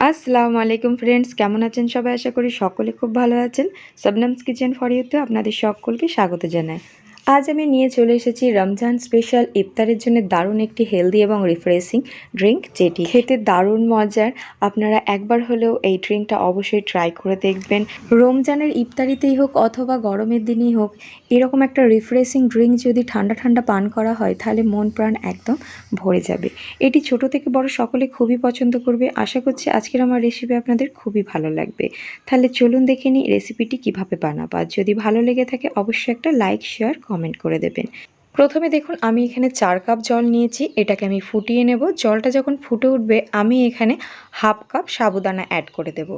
আসসালামু আলাইকুম ফ্রেন্ডস, কেমন আছেন সবাই? আশা করি সকলে খুব ভালো আছেন। শবনমস কিচেন ফর ইউতে আপনাদের সকলকে স্বাগত জানাই। আজ আমি নিয়ে চলে এসেছি রমজান স্পেশাল ইফতারের জন্য দারুণ একটি হেলদি এবং রিফ্রেশিং ড্রিঙ্ক, যেটি খেতে দারুণ মজার। আপনারা একবার হলেও এই ড্রিঙ্কটা অবশ্যই ট্রাই করে দেখবেন। রমজানের ইফতারিতেই হোক অথবা গরমের দিনেই হোক, এরকম একটা রিফ্রেশিং ড্রিঙ্ক যদি ঠান্ডা ঠান্ডা পান করা হয় তাহলে মন প্রাণ একদম ভরে যাবে। এটি ছোট থেকে বড় সকলে খুবই পছন্দ করবে। আশা করছি আজকের আমার রেসিপি আপনাদের খুবই ভালো লাগবে। তাহলে চলুন দেখে নিই রেসিপিটি কিভাবে বানাবো। আর যদি ভালো লেগে থাকে অবশ্যই একটা লাইক, শেয়ার, কমেন্ট করে দেবেন। প্রথমে দেখুন আমি এখানে 4 কাপ জল নিয়েছি, এটাকে আমি ফুটিয়ে নেব। জলটা যখন ফুটে উঠবে আমি এখানে হাফ কাপ সাবুদানা অ্যাড করে দেব।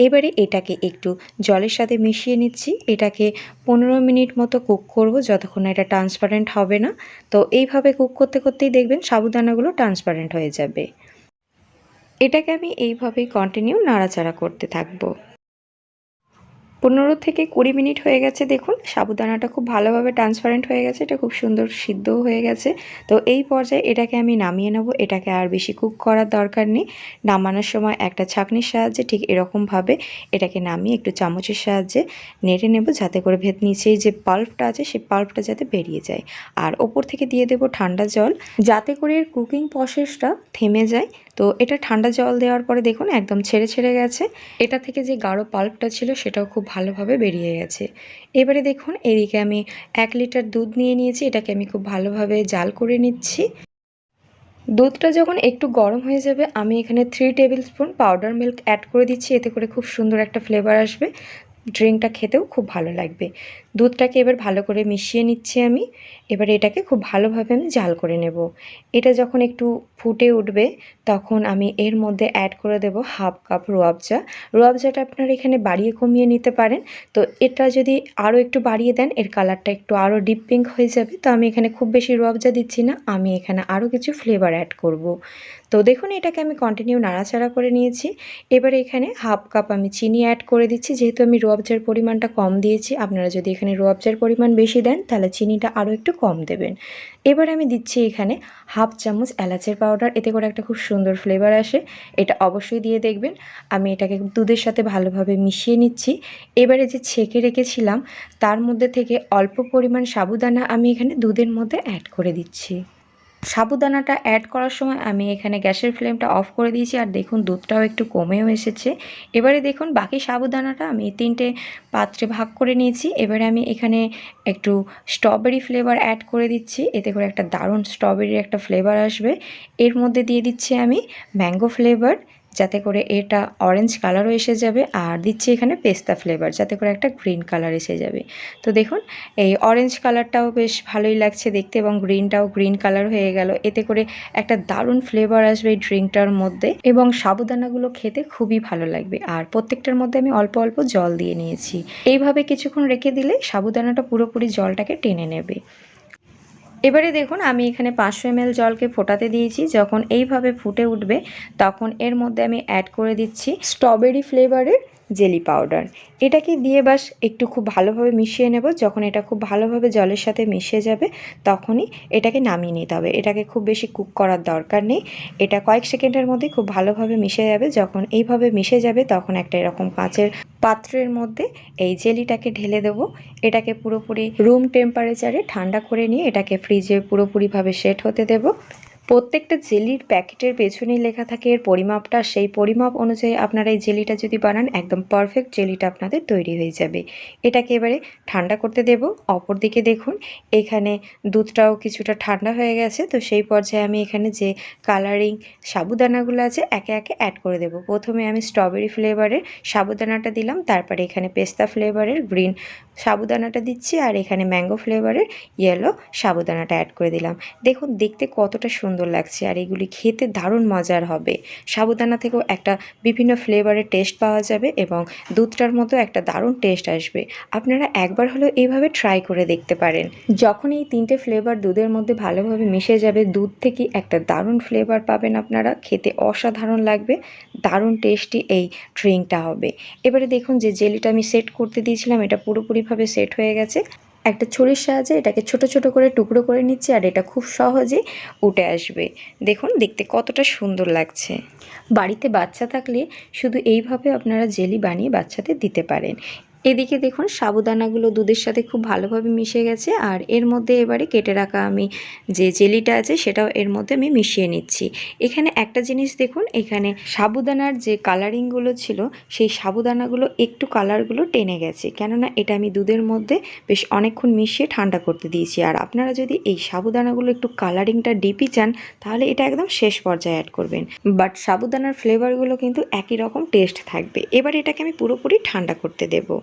এবারে এটাকে একটু জলের সাথে মিশিয়ে নিচ্ছি। এটাকে 15 মিনিট মতো কুক করব, যতক্ষণ না এটা ট্রান্সপারেন্ট হবে না। তো এইভাবে কুক করতে করতেই দেখবেন সাবুদানাগুলো ট্রান্সপারেন্ট হয়ে যাবে। এটাকে আমি এইভাবেই কন্টিনিউ নাড়াচাড়া করতে থাকবো। 15 থেকে 20 মিনিট হয়ে গেছে। দেখুন সাবুদানাটা খুব ভালোভাবে ট্রান্সপারেন্ট হয়ে গেছে, এটা খুব সুন্দর সিদ্ধও হয়ে গেছে। তো এই পর্যায়ে এটাকে আমি নামিয়ে নেব। এটাকে আর বেশি কুক করার দরকার নেই। নামানোর সময় একটা ছাঁকনির সাহায্যে ঠিক এরকমভাবে এটাকে নামিয়ে একটু চামচের সাহায্যে নেড়ে নেব, যাতে করে নিচেই যে পাল্পটা আছে সেই পাল্পটা যাতে বেরিয়ে যায়। আর ওপর থেকে দিয়ে দেব ঠান্ডা জল, যাতে করে এর কুকিং প্রসেসটা থেমে যায়। তো এটা ঠান্ডা জল দেওয়ার পরে দেখুন একদম ছেড়ে ছেড়ে গেছে। এটা থেকে যে গাঢ় পাল্পটা ছিল সেটাও খুব ভালোভাবে বেরিয়ে গেছে। এবারে দেখুন এদিকে আমি 1 লিটার দুধ নিয়ে নিয়েছি, এটাকে আমি খুব ভালোভাবে জাল করে নিচ্ছি। দুধটা যখন একটু গরম হয়ে যাবে আমি এখানে 3 tablespoon powder milk add করে দিচ্ছি, এতে করে খুব সুন্দর একটা ফ্লেভার আসবে। ড্রিঙ্কটা খেতেও খুব ভালো লাগবে। দুধটাকে এবার ভালো করে মিশিয়ে নিচ্ছি আমি। এবার এটাকে খুব ভালোভাবে আমি জাল করে নেব। এটা যখন একটু ফুটে উঠবে তখন আমি এর মধ্যে অ্যাড করে দেব হাফ কাপ রুয়াবজা। রুয়াবজাটা আপনারা এখানে বাড়িয়ে কমিয়ে নিতে পারেন। তো এটা যদি আরও একটু বাড়িয়ে দেন এর কালারটা একটু আরও ডিপ পিঙ্ক হয়ে যাবে। তো আমি এখানে খুব বেশি রুয়াবজা দিচ্ছি না, আমি এখানে আরও কিছু ফ্লেভার অ্যাড করব। তো দেখুন এটাকে আমি কন্টিনিউ নাড়াচাড়া করে নিয়েছি। এবারে এখানে হাফ কাপ আমি চিনি অ্যাড করে দিচ্ছি, যেহেতু আমি রুয়াবজার পরিমাণটা কম দিয়েছি। আপনারা যদি এখানে রুয়াবজার পরিমাণ বেশি দেন তাহলে চিনিটা আরও একটু কম দেবেন। এবার আমি দিচ্ছি এখানে হাফ চামচ এলাচের পাউডার, এতে করে একটা খুব সুন্দর ফ্লেভার আসে। এটা অবশ্যই দিয়ে দেখবেন। আমি এটাকে দুধের সাথে ভালোভাবে মিশিয়ে নিচ্ছি। এবারে যে ছেঁকে রেখেছিলাম তার মধ্যে থেকে অল্প পরিমাণ সাবুদানা আমি এখানে দুধের মধ্যে অ্যাড করে দিচ্ছি। সাবুদানাটা অ্যাড করার সময় আমি এখানে গ্যাসের ফ্লেমটা অফ করে দিয়েছি, আর দেখুন দুধটাও একটু কমেও এসেছে। এবারে দেখুন বাকি সাবুদানাটা আমি 3টে পাত্রে ভাগ করে নিয়েছি। এবারে আমি এখানে একটু স্ট্রবেরি ফ্লেভার অ্যাড করে দিচ্ছি, এতে করে একটা দারুণ স্ট্রবেরির একটা ফ্লেভার আসবে। এর মধ্যে দিয়ে দিচ্ছি আমি ম্যাঙ্গো ফ্লেভার, যাতে করে এটা অরেঞ্জ কালারও এসে যাবে। আর দিচ্ছি এখানে পেস্তা ফ্লেভার, যাতে করে একটা গ্রিন কালার এসে যাবে। তো দেখুন এই অরেঞ্জ কালারটাও বেশ ভালোই লাগছে দেখতে, এবং গ্রিনটাও গ্রিন কালার হয়ে গেল। এতে করে একটা দারুণ ফ্লেভার আসবে এই ড্রিঙ্কটার মধ্যে, এবং সাবুদানাগুলো খেতে খুবই ভালো লাগবে। আর প্রত্যেকটার মধ্যে আমি অল্প অল্প জল দিয়ে নিয়েছি। এইভাবে কিছুক্ষণ রেখে দিলে সাবুদানাটা পুরোপুরি জলটাকে টেনে নেবে। এবারে দেখুন আমি এখানে 500 ml জলকে ফোটাতে দিয়েছি। যখন এইভাবে ফুটে উঠবে তখন এর মধ্যে আমি অ্যাড করে দিচ্ছি স্ট্রবেরি ফ্লেভারের জেলি পাউডার। এটাকে দিয়ে বাস একটু খুব ভালোভাবে মিশিয়ে নেব। যখন এটা খুব ভালোভাবে জলের সাথে মিশে যাবে তখনই এটাকে নামিয়ে নিতে হবে। এটাকে খুব বেশি কুক করার দরকার নেই, এটা কয়েক সেকেন্ডের মধ্যে খুব ভালোভাবে মিশে যাবে। যখন এইভাবে মিশে যাবে তখন একটা এরকম কাঁচের পাত্রের মধ্যে এই জেলিটাকে ঢেলে দেবো। এটাকে পুরোপুরি রুম টেম্পারেচারে ঠান্ডা করে নিয়ে এটাকে ফ্রিজে পুরোপুরিভাবে সেট হতে দেব। প্রত্যেকটা জেলির প্যাকেটের পেছনেই লেখা থাকে এর পরিমাপটা, সেই পরিমাপ অনুযায়ী আপনারা এই জেলিটা যদি বানান একদম পারফেক্ট জেলিটা আপনাদের তৈরি হয়ে যাবে। এটাকে এবারে ঠান্ডা করতে দেব। অপরদিকে দেখুন এখানে দুধটাও কিছুটা ঠান্ডা হয়ে গেছে। তো সেই পর্যায়ে আমি এখানে যে কালারিং সাবুদানাগুলো আছে একে একে অ্যাড করে দেব। প্রথমে আমি স্ট্রবেরি ফ্লেভারের সাবুদানাটা দিলাম, তারপরে এখানে পেস্তা ফ্লেভারের গ্রিন সাবুদানাটা দিচ্ছি, আর এখানে ম্যাঙ্গো ফ্লেভারের ইয়েলো সাবুদানাটা অ্যাড করে দিলাম। দেখুন দেখতে কতটা সুন্দর লাগছে, আর এগুলি খেতে দারুণ মজার হবে। সাবুদানা থেকেও একটা বিভিন্ন ফ্লেভারের টেস্ট পাওয়া যাবে, এবং দুধটার মতো একটা দারুণ টেস্ট আসবে। আপনারা একবার হলেও এইভাবে ট্রাই করে দেখতে পারেন। যখন এই 3টে ফ্লেভার দুধের মধ্যে ভালোভাবে মিশে যাবে দুধ থেকে একটা দারুণ ফ্লেভার পাবেন আপনারা, খেতে অসাধারণ লাগবে, দারুণ টেস্টি এই ড্রিঙ্কটা হবে। এবারে দেখুন যে জেলিটা আমি সেট করতে দিয়েছিলাম এটা পুরোপুরিভাবে সেট হয়ে গেছে। একটা ছুরির সাহায্যে এটাকে ছোট ছোট করে টুকরো করে নিচ্ছি, আর এটা খুব সহজেই উঠে আসবে। দেখুন দেখতে কতটা সুন্দর লাগছে। বাড়িতে বাচ্চা থাকলে শুধু এইভাবে আপনারা জেলি বানিয়ে বাচ্চাদের দিতে পারেন। এদিকে দেখুন সাবুদানাগুলো দুধের সাথে খুব ভালোভাবে মিশে গেছে, আর এর মধ্যে এবারে কেটে রাখা আমি যে জেলিটা আছে সেটাও এর মধ্যে আমি মিশিয়ে নিচ্ছি। এখানে একটা জিনিস দেখুন, এখানে সাবুদানার যে কালারিংগুলো ছিল সেই সাবুদানাগুলো একটু কালারগুলো টেনে গেছে, কেননা এটা আমি দুধের মধ্যে বেশ অনেকক্ষণ মিশিয়ে ঠান্ডা করতে দিয়েছি। আর আপনারা যদি এই সাবুদানাগুলো একটু কালারিংটা ডিপই চান তাহলে এটা একদম শেষ পর্যায়ে অ্যাড করবেন, বাট সাবুদানার ফ্লেভারগুলো কিন্তু একই রকম টেস্ট থাকবে। এবার এটাকে আমি পুরোপুরি ঠান্ডা করতে দেবো।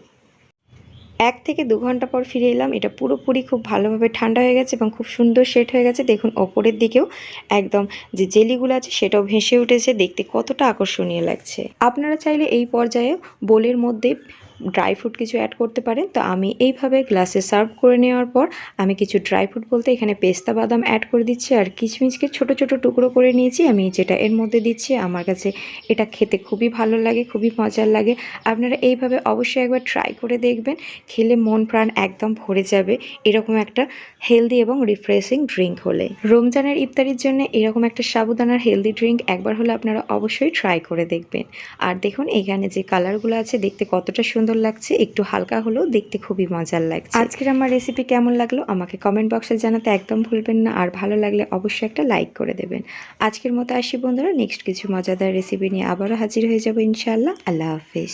1 থেকে 2 ঘন্টা পর ফিরে এলাম। এটা পুরোপুরি খুব ভালোভাবে ঠান্ডা হয়ে গেছে এবং খুব সুন্দর সেট হয়ে গেছে। দেখুন ওপরের দিকেও একদম যে জেলিগুলো আছে সেটাও ভেসে উঠেছে, দেখতে কতটা আকর্ষণীয় লাগছে। আপনারা চাইলে এই পর্যায়ে বোলের মধ্যে ড্রাই ফ্রুট কিছু অ্যাড করতে পারেন। তো আমি এইভাবে গ্লাসে সার্ভ করে নেওয়ার পর আমি কিছু ড্রাই ফ্রুট বলতে এখানে পেস্তা বাদাম অ্যাড করে দিচ্ছি, আর কিশমিশকে ছোট ছোট টুকরো করে নিয়েছি আমি, যেটা এর মধ্যে দিচ্ছি। আমার কাছে এটা খেতে খুবই ভালো লাগে, খুবই মজার লাগে। আপনারা এইভাবে অবশ্যই একবার ট্রাই করে দেখবেন, খেলে মন প্রাণ একদম ভরে যাবে এরকম একটা হেলদি এবং রিফ্রেশিং ড্রিঙ্ক হলে। রমজানের ইফতারির জন্য এরকম একটা সাবুদানার হেলদি ড্রিঙ্ক একবার হলে আপনারা অবশ্যই ট্রাই করে দেখবেন। আর দেখুন এখানে যে কালারগুলো আছে দেখতে কতটা সুন্দর লাগছে, একটু হালকা হলেও দেখতে খুবই মজার লাগছে। আজকের আমার রেসিপি কেমন লাগলো আমাকে কমেন্ট বক্সে জানাতে একদম ভুলবেন না, আর ভালো লাগলে অবশ্যই একটা লাইক করে দেবেন। আজকের মতো আসি বন্ধুরা, নেক্সট কিছু মজাদার রেসিপি নিয়ে আবারও হাজির হয়ে যাবো ইনশাআল্লাহ। আল্লাহ হাফিজ।